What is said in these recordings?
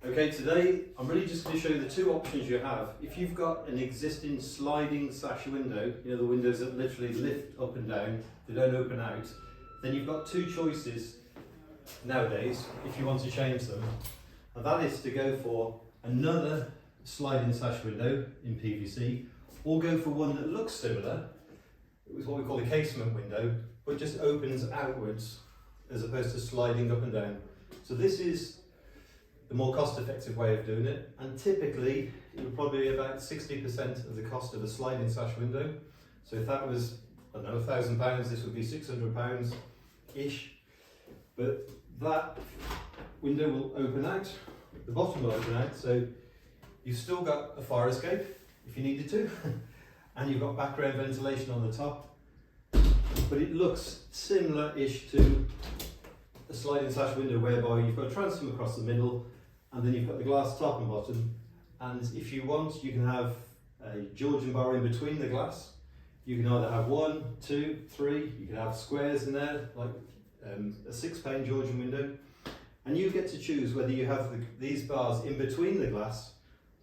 Okay, today I'm really just going to show you the two options you have. If you've got an existing sliding sash window, you know, the windows that literally lift up and down, they don't open out, then you've got two choices nowadays if you want to change them. And that is to go for another sliding sash window in PVC, or go for one that looks similar. It was what we call a casement window, but just opens outwards as opposed to sliding up and down. So this is the more cost-effective way of doing it, and typically it would probably be about 60% of the cost of a sliding sash window. So if that was, I don't know, £1,000, this would be £600-ish. But that window will open out, the bottom will open out, so you've still got a fire escape if you needed to, and you've got background ventilation on the top. But it looks similar-ish to a sliding sash window whereby you've got a transom across the middle, and then you've got the glass top and bottom, and if you want you can have a Georgian bar in between the glass. You can either have 1, 2, 3, you can have squares in there like a 6-pane Georgian window, and you get to choose whether you have these bars in between the glass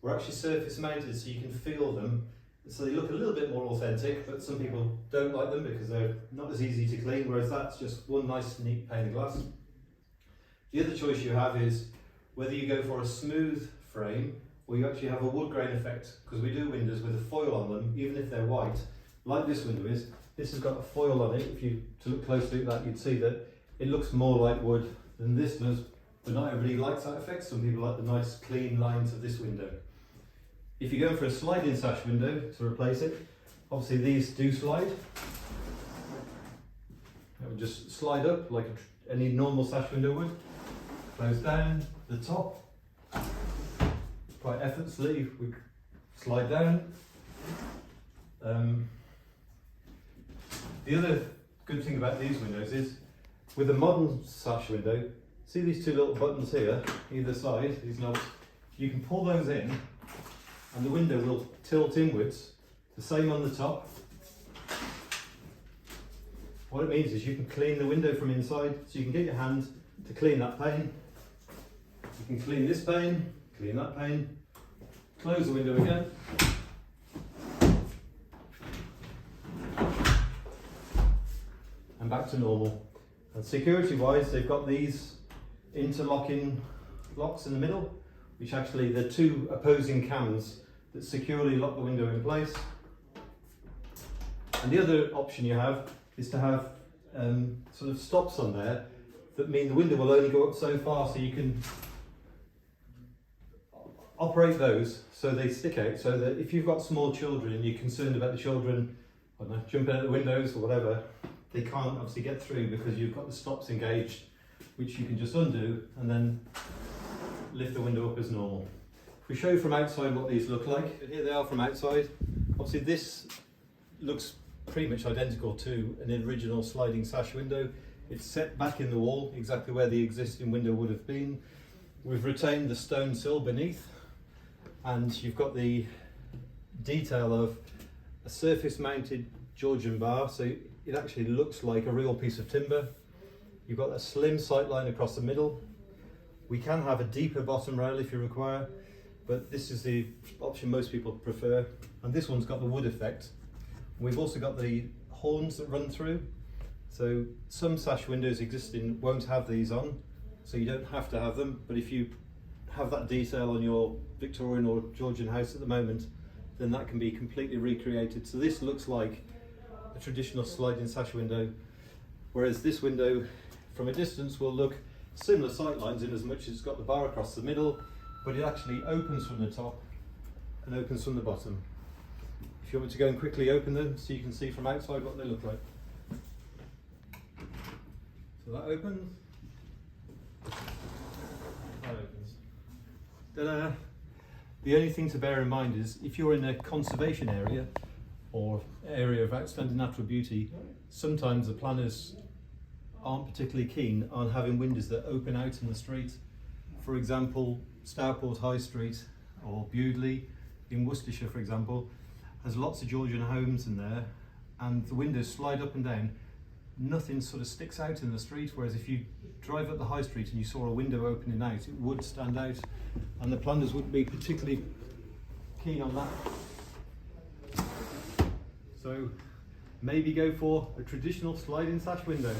or actually surface mounted so you can feel them, so they look a little bit more authentic, but some people don't like them because they're not as easy to clean, whereas that's just one nice neat pane of glass. The other choice you have is whether you go for a smooth frame or you actually have a wood grain effect, because we do windows with a foil on them, even if they're white, like this window is. This has got a foil on it. If you to look closely at that, you'd see that it looks more like wood than this does, but not everybody likes that effect. Some people like the nice clean lines of this window. If you go for a sliding sash window to replace it, obviously these do slide. It would just slide up like any normal sash window would. Close down the top, quite effortlessly we slide down. The other good thing about these windows is, with a modern sash window, see these two little buttons here, either side, these knobs, you can pull those in and the window will tilt inwards, the same on the top. What it means is you can clean the window from inside, so you can get your hand to clean that pane. You can clean this pane, clean that pane, close the window again. And back to normal. And security wise, they've got these interlocking locks in the middle, which actually they're two opposing cams that securely lock the window in place. And the other option you have is to have sort of stops on there that mean the window will only go up so far, so you can operate those so they stick out, so that if you've got small children and you're concerned about the children, I don't know, jumping out the windows or whatever, they can't obviously get through because you've got the stops engaged, which you can just undo and then lift the window up as normal. If we show you from outside what these look like, here they are from outside. Obviously this looks pretty much identical to an original sliding sash window. It's set back in the wall, exactly where the existing window would have been. We've retained the stone sill beneath, and you've got the detail of a surface mounted Georgian bar, so it actually looks like a real piece of timber. You've got a slim sight line across the middle. We can have a deeper bottom rail if you require, but this is the option most people prefer. And this one's got the wood effect. We've also got the horns that run through. So some sash windows existing won't have these on, so you don't have to have them, but if you have that detail on your Victorian or Georgian house at the moment, then that can be completely recreated. So this looks like a traditional sliding sash window, whereas this window from a distance will look similar sight lines in as much as it's got the bar across the middle, but it actually opens from the top and opens from the bottom. If you want me to go and quickly open them so you can see from outside what they look like. So that opens. That opens. Ta-da! The only thing to bear in mind is if you're in a conservation area or area of outstanding natural beauty, sometimes the planners aren't particularly keen on having windows that open out in the street. For example, Stourport High Street or Bewdley in Worcestershire, for example, has lots of Georgian homes in there, and the windows slide up and down nothing sort of sticks out in the street, whereas if you drive up the high street and you saw a window opening out, it would stand out, and the planners wouldn't be particularly keen on that. So maybe go for a traditional sliding sash window.